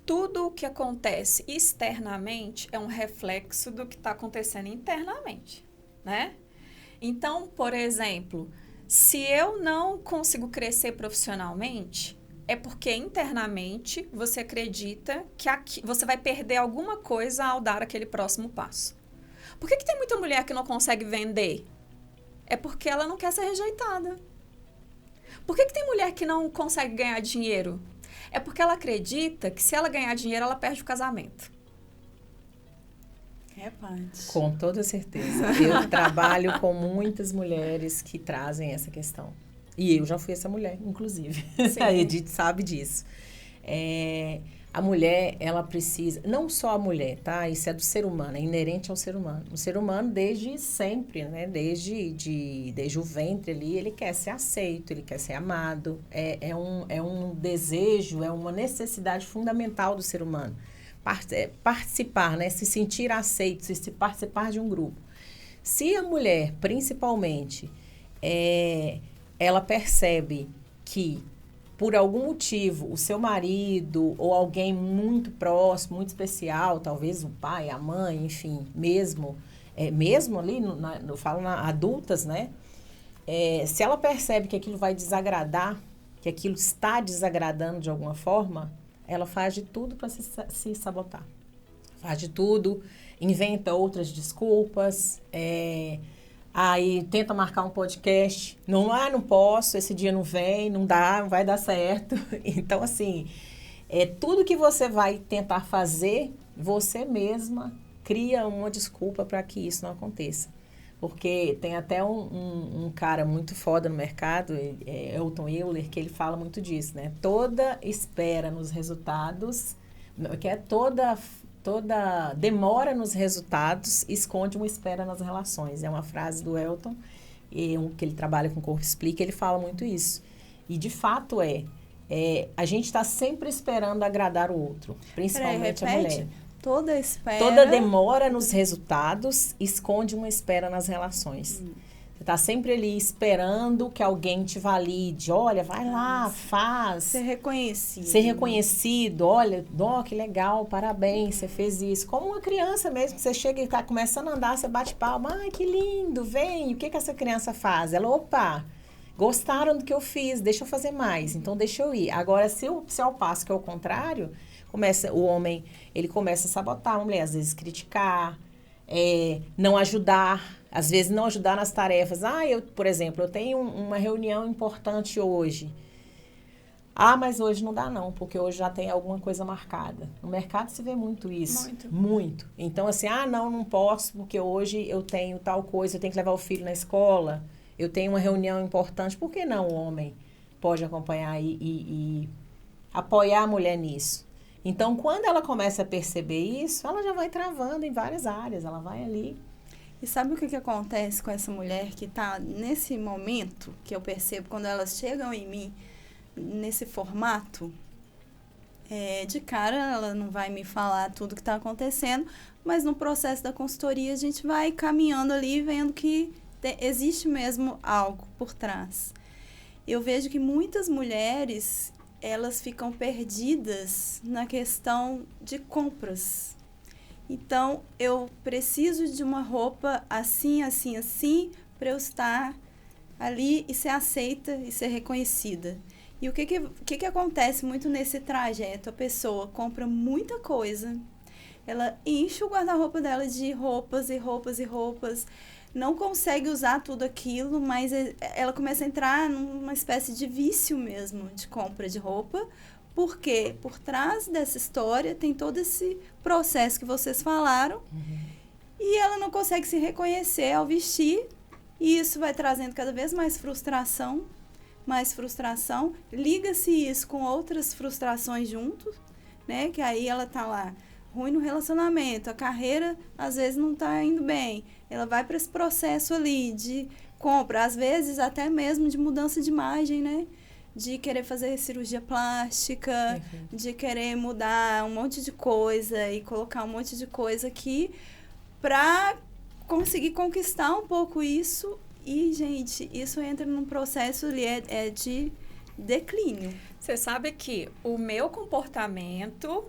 Speaker 2: Tudo o que acontece externamente é um reflexo do que está acontecendo internamente, né? Então, por exemplo, se eu não consigo crescer profissionalmente, é porque internamente você acredita que você vai perder alguma coisa ao dar aquele próximo passo. Por que tem muita mulher que não consegue vender? É porque ela não quer ser rejeitada. Por que tem mulher que não consegue ganhar dinheiro? É porque ela acredita que se ela ganhar dinheiro, ela perde o casamento.
Speaker 1: Paty.
Speaker 3: Com toda certeza. Eu trabalho com muitas mulheres que trazem essa questão. E eu já fui essa mulher, inclusive.
Speaker 1: Sim.
Speaker 3: A Edith sabe disso. A mulher, ela precisa... Não só a mulher, tá? Isso é do ser humano, é inerente ao ser humano. O ser humano, desde sempre, né? Desde o ventre ali, ele quer ser aceito, ele quer ser amado. É um desejo, é uma necessidade fundamental do ser humano. Participar, né? Se sentir aceito, se participar de um grupo. Se a mulher, principalmente, ela percebe que, por algum motivo, o seu marido ou alguém muito próximo, muito especial, talvez o pai, a mãe, enfim, mesmo ali, eu falo adultas, né? Se ela percebe que aquilo vai desagradar, que aquilo está desagradando de alguma forma, ela faz de tudo para se sabotar. Faz de tudo, inventa outras desculpas, aí tenta marcar um podcast, não posso, esse dia não vem, não dá, não vai dar certo. Então, assim, tudo que você vai tentar fazer, você mesma cria uma desculpa para que isso não aconteça. Porque tem até um cara muito foda no mercado, Elton Euler, que ele fala muito disso, né? Toda espera nos resultados, que é toda demora nos resultados, esconde uma espera nas relações. É uma frase do Elton, que ele trabalha com Corpo Explica, ele fala muito isso. E, de fato, a gente está sempre esperando agradar o outro, principalmente a mulher.
Speaker 1: Toda espera...
Speaker 3: Toda demora nos resultados esconde uma espera nas relações. Você está sempre ali esperando que alguém te valide. Olha, vai lá, faz.
Speaker 1: Ser reconhecido.
Speaker 3: Ser reconhecido. Olha, que legal, parabéns, você fez isso. Como uma criança mesmo, você chega e está começando a andar, você bate palma. Ai, que lindo, vem. O que essa criança faz? Ela, opa, gostaram do que eu fiz, deixa eu fazer mais. Então, deixa eu ir. Agora, se é o passo que é o contrário, o homem, ele começa a sabotar a mulher, às vezes criticar, não ajudar. Às vezes, não ajudar nas tarefas. Por exemplo, eu tenho uma reunião importante hoje. Mas hoje não dá não, porque hoje já tem alguma coisa marcada. No mercado se vê muito isso. Muito. Então, assim, não posso, porque hoje eu tenho tal coisa, eu tenho que levar o filho na escola, eu tenho uma reunião importante. Por que não o homem pode acompanhar e apoiar a mulher nisso? Então, quando ela começa a perceber isso, ela já vai travando em várias áreas, ela vai ali...
Speaker 1: E sabe o que acontece com essa mulher que está nesse momento, que eu percebo quando elas chegam em mim, nesse formato? De cara, ela não vai me falar tudo que está acontecendo, mas no processo da consultoria a gente vai caminhando ali, vendo que existe mesmo algo por trás. Eu vejo que muitas mulheres, elas ficam perdidas na questão de compras. Então, eu preciso de uma roupa assim, assim, assim, para eu estar ali e ser aceita e ser reconhecida. E o que acontece muito nesse trajeto? A pessoa compra muita coisa, ela enche o guarda-roupa dela de roupas e roupas e roupas, não consegue usar tudo aquilo, mas ela começa a entrar numa espécie de vício mesmo de compra de roupa, porque por trás dessa história tem todo esse processo que vocês falaram, e ela não consegue se reconhecer ao vestir, e isso vai trazendo cada vez mais frustração, liga-se isso com outras frustrações juntos, né? Que aí ela tá lá, ruim no relacionamento, a carreira às vezes não tá indo bem, ela vai para esse processo ali de compra, às vezes até mesmo de mudança de imagem, né? De querer fazer cirurgia plástica, de querer mudar um monte de coisa e colocar um monte de coisa aqui para conseguir conquistar um pouco isso. E, gente, isso entra num processo ali, de declínio.
Speaker 2: Você sabe que o meu comportamento,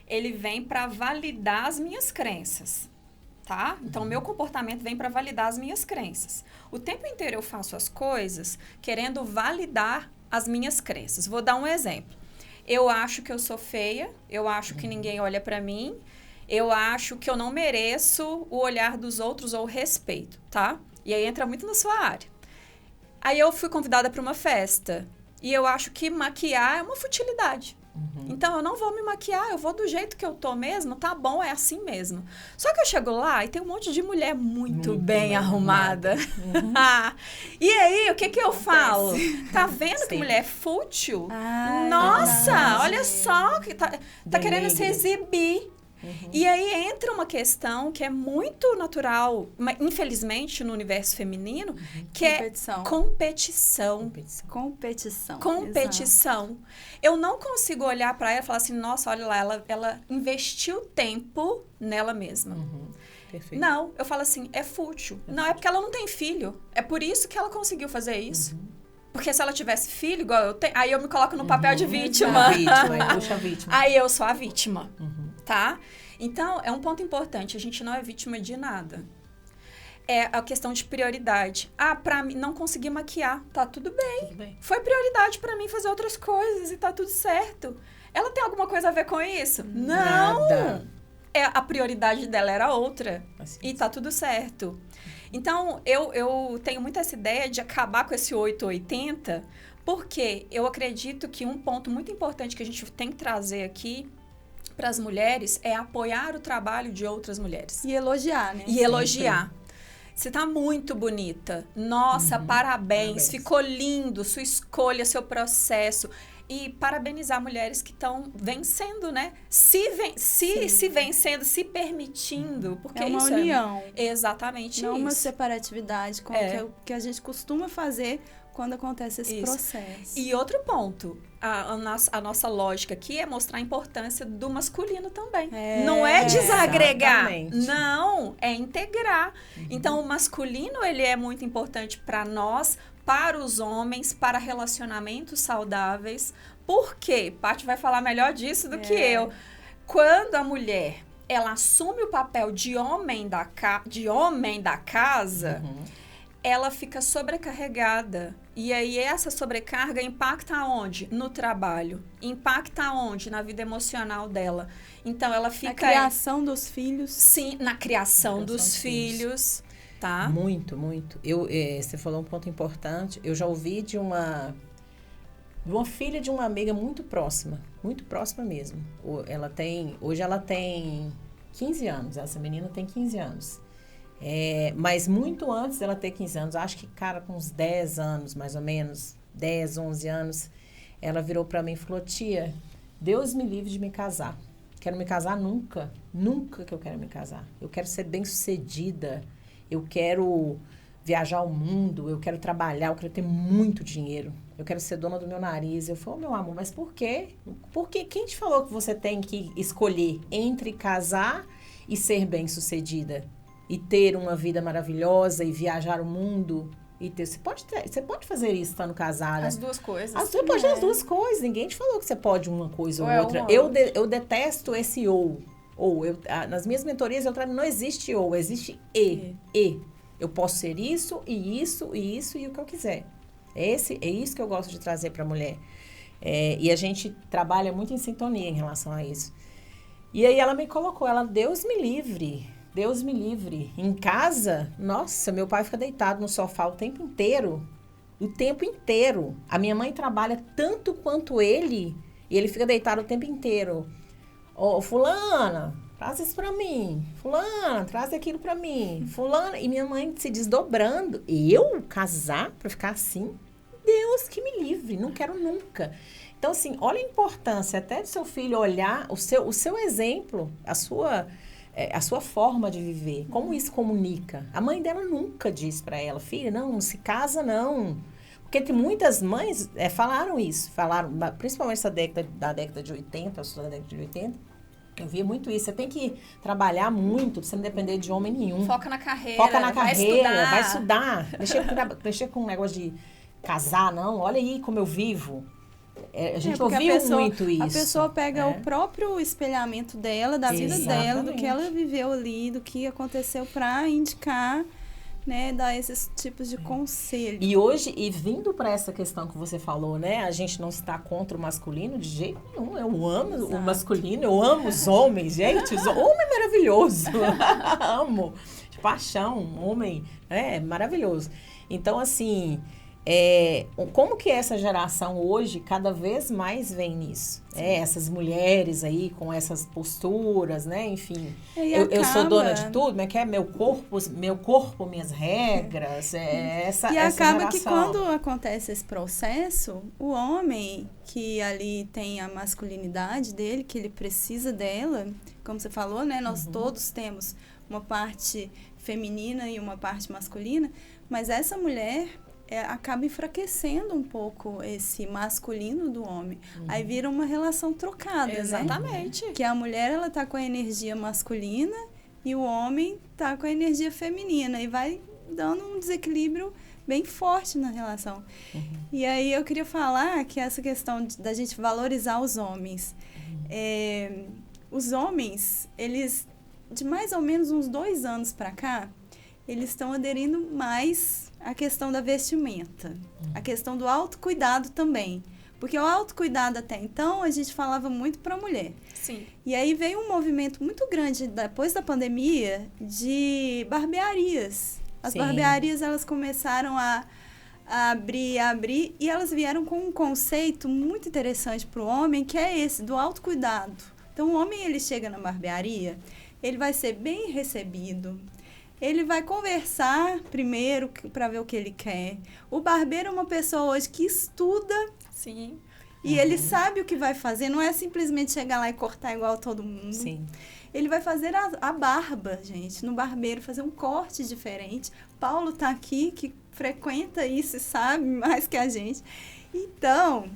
Speaker 2: ele vem para validar as minhas crenças, tá? Então, o meu comportamento vem para validar as minhas crenças. O tempo inteiro eu faço as coisas querendo validar as minhas crenças. Vou dar um exemplo. Eu acho que eu sou feia, eu acho que ninguém olha para mim, eu acho que eu não mereço o olhar dos outros ou o respeito, tá? E aí entra muito na sua área. Aí eu fui convidada para uma festa e eu acho que maquiar é uma futilidade. Então, eu não vou me maquiar, eu vou do jeito que eu tô mesmo, tá bom, é assim mesmo. Só que eu chego lá e tem um monte de mulher muito bem arrumada. E aí, o que eu falo? Tá vendo que mulher é fútil? Nossa, olha só, que tá querendo se exibir. E aí entra uma questão que é muito natural, mas infelizmente no universo feminino, que competição. Competição. Eu não consigo olhar para ela e falar assim, nossa, olha lá, ela investiu tempo nela mesma.
Speaker 3: Perfeito.
Speaker 2: Não, eu falo assim, é fútil. Não, é porque ela não tem filho. É por isso que ela conseguiu fazer isso. Porque se ela tivesse filho, igual eu tenho, aí eu me coloco no papel de vítima.
Speaker 3: Puxa a vítima.
Speaker 2: Aí eu sou a vítima. Tá? Então, é um ponto importante. A gente não é vítima de nada. É a questão de prioridade. Pra mim, não conseguir maquiar. Tá tudo bem. Foi prioridade pra mim fazer outras coisas e tá tudo certo. Ela tem alguma coisa a ver com isso? Não!
Speaker 3: Nada.
Speaker 2: A prioridade dela era outra.
Speaker 3: Assim.
Speaker 2: E tá tudo certo. Então, eu tenho muito essa ideia de acabar com esse 880, porque eu acredito que um ponto muito importante que a gente tem que trazer aqui para as mulheres é apoiar o trabalho de outras mulheres.
Speaker 1: E elogiar, né?
Speaker 2: E elogiar. Você tá muito bonita. Nossa, parabéns. Ficou lindo. Sua escolha, seu processo. E parabenizar mulheres que estão vencendo, né? Se vencendo, se permitindo. Porque
Speaker 1: é uma
Speaker 2: isso
Speaker 1: união.
Speaker 2: Exatamente
Speaker 1: não
Speaker 2: isso.
Speaker 1: Uma separatividade, que a gente costuma fazer quando acontece esse processo.
Speaker 2: E outro ponto. a nossa lógica aqui é mostrar a importância do masculino também. Não é desagregar.
Speaker 3: Exatamente.
Speaker 2: Não, é integrar. Então, o masculino, ele é muito importante para nós, para os homens, para relacionamentos saudáveis. Por quê? Paty vai falar melhor disso do que eu. Quando a mulher, ela assume o papel de homem da casa, ela fica sobrecarregada. E aí, essa sobrecarga impacta aonde? No trabalho. Impacta aonde? Na vida emocional dela. Então, ela fica...
Speaker 1: Na criação dos filhos.
Speaker 2: Sim, na criação dos filhos. Tá?
Speaker 3: Muito, muito. Você falou um ponto importante. Eu já ouvi de uma filha de uma amiga muito próxima mesmo. Hoje ela tem 15 anos, essa menina tem 15 anos. Mas muito antes dela ter 15 anos, acho que, cara, com uns 10 anos, mais ou menos, 10, 11 anos, ela virou pra mim e falou: tia, Deus me livre de me casar. Quero me casar nunca. Nunca que eu quero me casar. Eu quero ser bem-sucedida. Eu quero viajar o mundo. Eu quero trabalhar. Eu quero ter muito dinheiro. Eu quero ser dona do meu nariz. Eu falei: meu amor, mas por quê? Porque quem te falou que você tem que escolher entre casar e ser bem-sucedida? E ter uma vida maravilhosa e viajar o mundo? Você pode fazer isso estando casada.
Speaker 2: As duas coisas.
Speaker 3: Você pode fazer as duas coisas. Ninguém te falou que você pode uma coisa ou outra. Eu detesto esse ou. Nas minhas mentorias, não existe ou, existe e. Eu posso ser isso, e isso, e isso, e o que eu quiser. É isso que eu gosto de trazer para a mulher. E a gente trabalha muito em sintonia em relação a isso. E aí ela me colocou, Deus me livre. Deus me livre. Em casa, nossa, meu pai fica deitado no sofá o tempo inteiro. O tempo inteiro. A minha mãe trabalha tanto quanto ele, e ele fica deitado o tempo inteiro. Fulana, traz isso pra mim. Fulana, traz aquilo pra mim. Fulana, e minha mãe se desdobrando. Eu casar pra ficar assim? Deus que me livre, não quero nunca. Então, assim, olha a importância até do seu filho olhar o seu exemplo, a sua forma de viver, como isso comunica. A mãe dela nunca disse pra ela: filha, não se casa não. Porque muitas mães falaram isso, principalmente da década de 80, eu sou da década de 80, eu via muito isso. Você tem que trabalhar muito pra você não depender de homem nenhum.
Speaker 2: Foca na carreira.
Speaker 3: Vai estudar. Mexer com um negócio de casar, não. Olha aí como eu vivo. A gente ouviu muito isso.
Speaker 1: A pessoa pega o próprio espelhamento dela, da vida dela, do que ela viveu ali, do que aconteceu pra indicar, né, dar esses tipos de conselho.
Speaker 3: E hoje, vindo para essa questão que você falou, né, a gente não está contra o masculino de jeito nenhum. Eu amo o masculino, eu amo os homens, gente. Homem é maravilhoso. Amo. De paixão, um homem maravilhoso. Então, assim, como que essa geração hoje cada vez mais vem nisso? Essas mulheres aí com essas posturas, né? Enfim, eu sou dona de tudo, mas meu corpo, minhas regras, essa
Speaker 1: acaba
Speaker 3: geração.
Speaker 1: Que quando acontece esse processo, o homem que ali tem a masculinidade dele, que ele precisa dela, como você falou, né? Nós todos temos uma parte feminina e uma parte masculina, mas essa mulher acaba enfraquecendo um pouco esse masculino do homem. Aí vira uma relação trocada,
Speaker 2: Exatamente.
Speaker 1: Né? Que a mulher, ela tá com a energia masculina e o homem tá com a energia feminina. E vai dando um desequilíbrio bem forte na relação. E aí eu queria falar que essa questão da gente valorizar os homens. Os homens, eles, de mais ou menos uns 2 anos para cá, eles estão aderindo mais à questão da vestimenta, a questão do autocuidado também. Porque o autocuidado até então, a gente falava muito para a mulher.
Speaker 2: Sim.
Speaker 1: E aí veio um movimento muito grande, depois da pandemia, de barbearias. As barbearias, elas começaram a abrir, e elas vieram com um conceito muito interessante para o homem, que é esse, do autocuidado. Então, o homem, ele chega na barbearia, ele vai ser bem recebido. Ele vai conversar primeiro para ver o que ele quer. O barbeiro é uma pessoa hoje que estuda.
Speaker 2: Sim.
Speaker 1: E ele sabe o que vai fazer. Não é simplesmente chegar lá e cortar igual todo mundo.
Speaker 3: Sim.
Speaker 1: Ele vai fazer a barba, gente, no barbeiro, fazer um corte diferente. Paulo tá aqui, que frequenta isso e sabe mais que a gente. Então,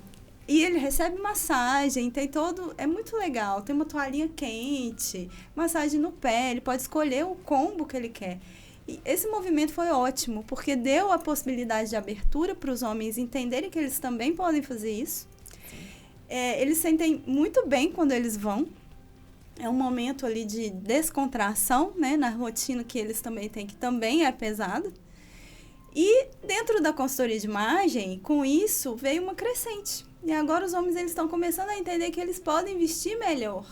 Speaker 1: E ele recebe massagem, tem todo... É muito legal. Tem uma toalhinha quente, massagem no pé, ele pode escolher o combo que ele quer. E esse movimento foi ótimo, porque deu a possibilidade de abertura para os homens entenderem que eles também podem fazer isso. Eles sentem muito bem quando eles vão. É um momento ali de descontração, né? Na rotina que eles também têm, que também é pesada. E dentro da consultoria de imagem, com isso, veio uma crescente. E agora os homens eles estão começando a entender que eles podem vestir melhor.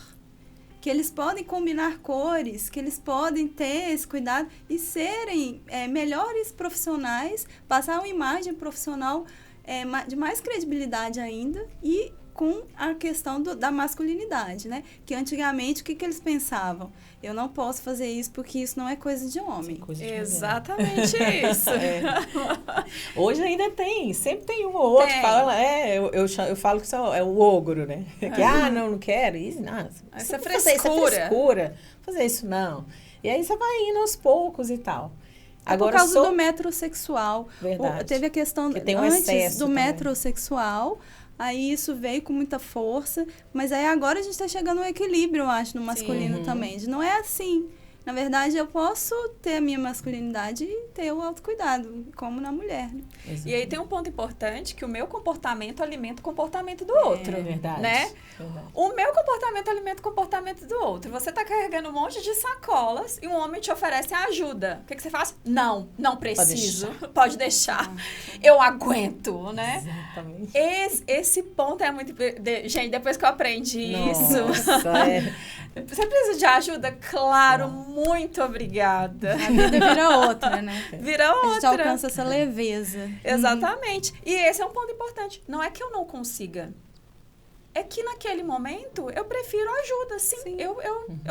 Speaker 1: Que eles podem combinar cores, que eles podem ter esse cuidado e serem melhores profissionais, passar uma imagem profissional de mais credibilidade ainda e com a questão da masculinidade, né? Que antigamente, o que eles pensavam? Eu não posso fazer isso porque isso não é coisa de homem.
Speaker 3: Coisa de
Speaker 2: Exatamente isso.
Speaker 3: Hoje ainda tem, sempre tem um ou outro que fala, eu falo que isso é o ogro, né? Que, não quero, isso, não.
Speaker 2: Essa
Speaker 3: frescura. Fazer isso não. E aí você vai indo aos poucos e tal.
Speaker 1: Agora, por causa do metrosexual.
Speaker 3: Verdade.
Speaker 1: Teve a questão
Speaker 3: que tem um
Speaker 1: antes do
Speaker 3: também.
Speaker 1: Metrosexual, aí isso veio com muita força, mas aí agora a gente está chegando ao equilíbrio, eu acho, no masculino também. De não é assim. Na verdade, eu posso ter a minha masculinidade e ter o autocuidado, como na mulher. Né?
Speaker 2: E aí tem um ponto importante, que o meu comportamento alimenta o comportamento do outro.
Speaker 3: É verdade.
Speaker 2: Né?
Speaker 3: Verdade.
Speaker 2: O meu comportamento alimenta o comportamento do outro. Você tá carregando um monte de sacolas e um homem te oferece ajuda. O que você faz? Não preciso. Pode deixar. Eu aguento, né?
Speaker 3: Exatamente.
Speaker 2: Esse ponto é muito... Gente, depois que eu aprendi isso... Você precisa de ajuda? Claro, muito obrigada.
Speaker 1: A vida vira outra, né?
Speaker 2: Vira outra.
Speaker 1: A gente alcança essa leveza.
Speaker 2: Exatamente. E esse é um ponto importante. Não é que eu não consiga. É que naquele momento eu prefiro ajuda, sim. Eu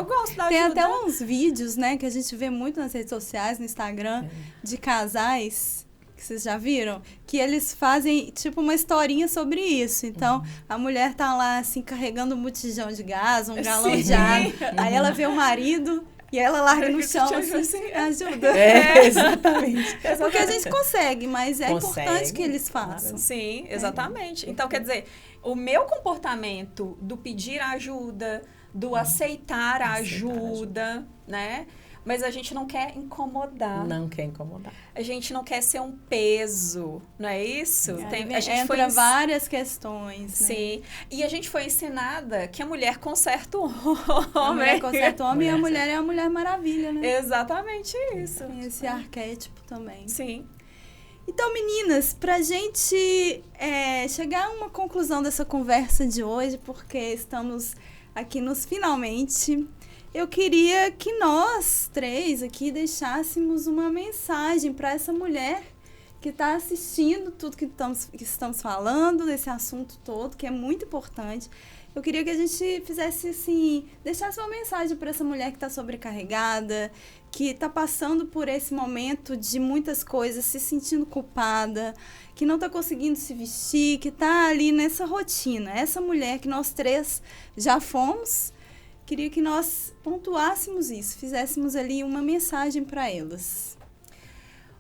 Speaker 2: gosto da ajuda.
Speaker 1: Tem até uns vídeos, né, que a gente vê muito nas redes sociais, no Instagram, de casais... que vocês já viram, que eles fazem, tipo, uma historinha sobre isso. Então, a mulher tá lá, assim, carregando um botijão de gás, um galão de água. Aí ela vê o marido e ela larga no chão, assim, ajuda.
Speaker 3: Exatamente.
Speaker 1: Porque a gente consegue, mas é importante que eles façam.
Speaker 2: Sim, exatamente. Então, quer dizer, o meu comportamento do pedir ajuda, do aceitar a ajuda, né? Mas a gente não quer incomodar.
Speaker 3: Não quer incomodar.
Speaker 2: A gente não quer ser um peso, não é isso?
Speaker 1: A gente entra várias questões, né?
Speaker 2: Sim. E a gente foi ensinada que a mulher conserta o homem.
Speaker 1: A mulher conserta o homem e a mulher é a Mulher Maravilha, né?
Speaker 2: Exatamente isso.
Speaker 1: Tem esse arquétipo também.
Speaker 2: Sim.
Speaker 1: Então, meninas, pra gente chegar a uma conclusão dessa conversa de hoje, porque estamos aqui nos finalmente... Eu queria que nós três aqui deixássemos uma mensagem para essa mulher que está assistindo tudo que estamos falando, desse assunto todo, que é muito importante. Eu queria que a gente fizesse assim, deixasse uma mensagem para essa mulher que está sobrecarregada, que está passando por esse momento de muitas coisas, se sentindo culpada, que não está conseguindo se vestir, que está ali nessa rotina. Essa mulher que nós três já fomos... Queria que nós pontuássemos isso, fizéssemos ali uma mensagem para elas.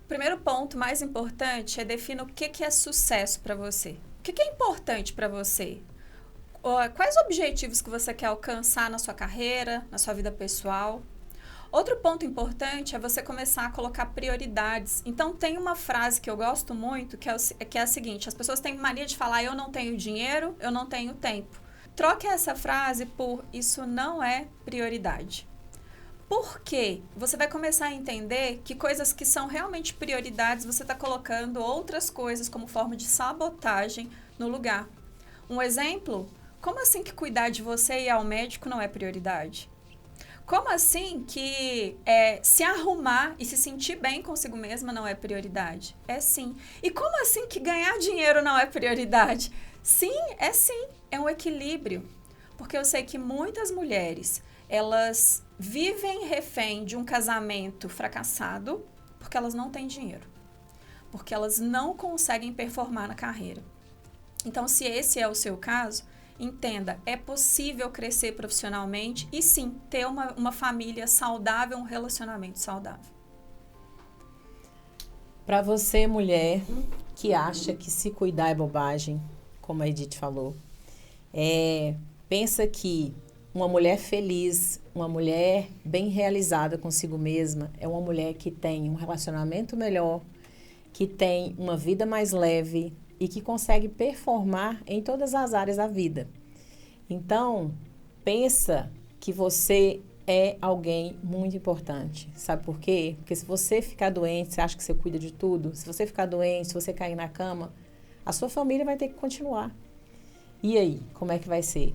Speaker 2: O primeiro ponto mais importante é definir o que é sucesso para você. O que é importante para você? Quais objetivos que você quer alcançar na sua carreira, na sua vida pessoal? Outro ponto importante é você começar a colocar prioridades. Então, tem uma frase que eu gosto muito, que é a seguinte: as pessoas têm mania de falar, eu não tenho dinheiro, eu não tenho tempo. Troque essa frase por isso não é prioridade. Por quê? Você vai começar a entender que coisas que são realmente prioridades, você está colocando outras coisas como forma de sabotagem no lugar. Um exemplo, como assim que cuidar de você e ir ao médico não é prioridade? Como assim que se arrumar e se sentir bem consigo mesma não é prioridade? É sim. E como assim que ganhar dinheiro não é prioridade? Sim, é sim. É um equilíbrio. Porque eu sei que muitas mulheres, elas vivem refém de um casamento fracassado porque elas não têm dinheiro. Porque elas não conseguem performar na carreira. Então, se esse é o seu caso, entenda, é possível crescer profissionalmente e sim, ter uma família saudável, um relacionamento saudável.
Speaker 3: Para você, mulher, que acha que se cuidar é bobagem, como a Edith falou. Pensa que uma mulher feliz, uma mulher bem realizada consigo mesma, é uma mulher que tem um relacionamento melhor, que tem uma vida mais leve e que consegue performar em todas as áreas da vida. Então, pensa que você é alguém muito importante. Sabe por quê? Porque se você ficar doente, você acha que você cuida de tudo? Se você ficar doente, se você cair na cama, a sua família vai ter que continuar. E aí, como é que vai ser?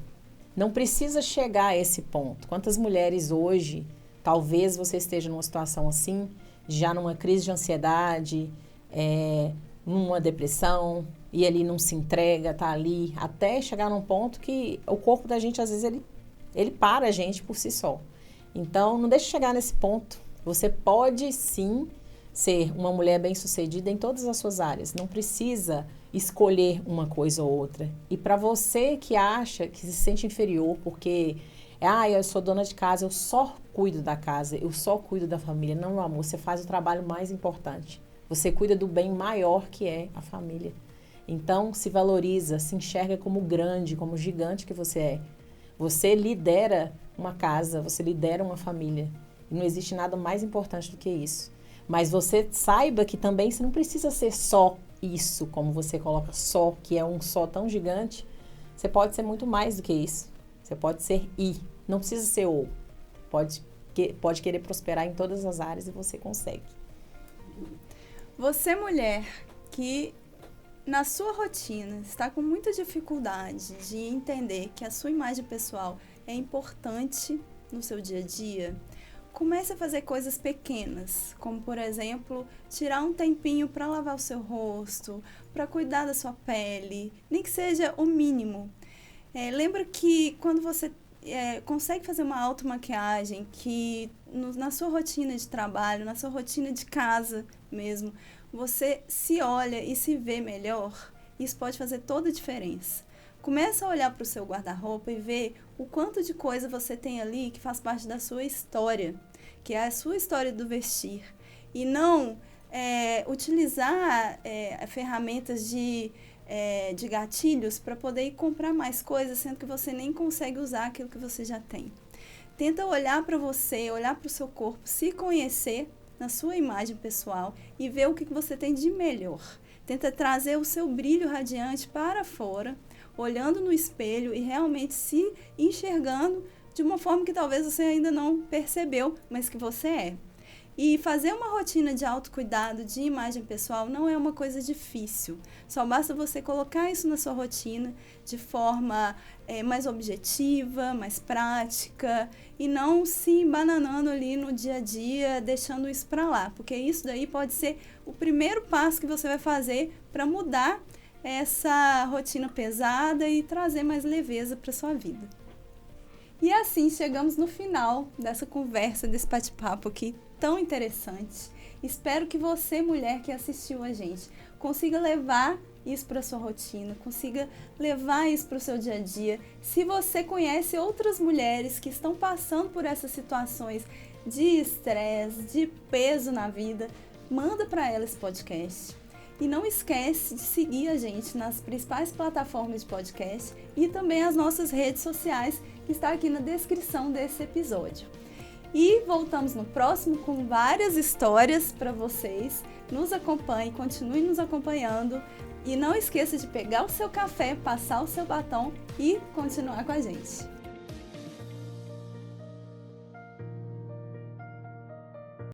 Speaker 3: Não precisa chegar a esse ponto. Quantas mulheres hoje, talvez você esteja numa situação assim, já numa crise de ansiedade, numa depressão, e ele não se entrega, tá ali, até chegar num ponto que o corpo da gente, às vezes, ele para a gente por si só. Então, não deixe chegar nesse ponto. Você pode, sim, ser uma mulher bem-sucedida em todas as suas áreas. Não precisa escolher uma coisa ou outra. E para você que acha, que se sente inferior, porque, eu sou dona de casa, eu só cuido da casa, eu só cuido da família. Não, meu amor, você faz o trabalho mais importante. Você cuida do bem maior que é a família. Então, se valoriza, se enxerga como grande, como gigante que você é. Você lidera uma casa, você lidera uma família. E não existe nada mais importante do que isso. Mas você saiba que também você não precisa ser só isso, como você coloca só, que é um só tão gigante. Você pode ser muito mais do que isso. Você pode ser não precisa ser o. Pode querer prosperar em todas as áreas e você consegue.
Speaker 1: Você, mulher, que na sua rotina está com muita dificuldade de entender que a sua imagem pessoal é importante no seu dia a dia, comece a fazer coisas pequenas, como, por exemplo, tirar um tempinho para lavar o seu rosto, para cuidar da sua pele, nem que seja o mínimo. Lembra que quando você consegue fazer uma automaquiagem, que na sua rotina de trabalho, na sua rotina de casa mesmo, você se olha e se vê melhor, isso pode fazer toda a diferença. Começa a olhar para o seu guarda-roupa e ver o quanto de coisa você tem ali que faz parte da sua história, que é a sua história do vestir. E não utilizar ferramentas de gatilhos para poder ir comprar mais coisas, sendo que você nem consegue usar aquilo que você já tem. Tenta olhar para você, olhar para o seu corpo, se conhecer na sua imagem pessoal e ver o que você tem de melhor. Tenta trazer o seu brilho radiante para fora, olhando no espelho e realmente se enxergando de uma forma que talvez você ainda não percebeu, mas que você é. E fazer uma rotina de autocuidado, de imagem pessoal, não é uma coisa difícil. Só basta você colocar isso na sua rotina de forma mais objetiva, mais prática, e não se embananando ali no dia a dia, deixando isso para lá. Porque isso daí pode ser o primeiro passo que você vai fazer para mudar essa rotina pesada e trazer mais leveza para sua vida. E assim chegamos no final dessa conversa, desse bate-papo aqui tão interessante. Espero que você, mulher que assistiu a gente, consiga levar isso para sua rotina, consiga levar isso para o seu dia a dia. Se você conhece outras mulheres que estão passando por essas situações de estresse, de peso na vida, manda para elas esse podcast. E não esquece de seguir a gente nas principais plataformas de podcast e também as nossas redes sociais, que está aqui na descrição desse episódio. E voltamos no próximo com várias histórias para vocês. Nos acompanhe, continue nos acompanhando. E não esqueça de pegar o seu café, passar o seu batom e continuar com a gente.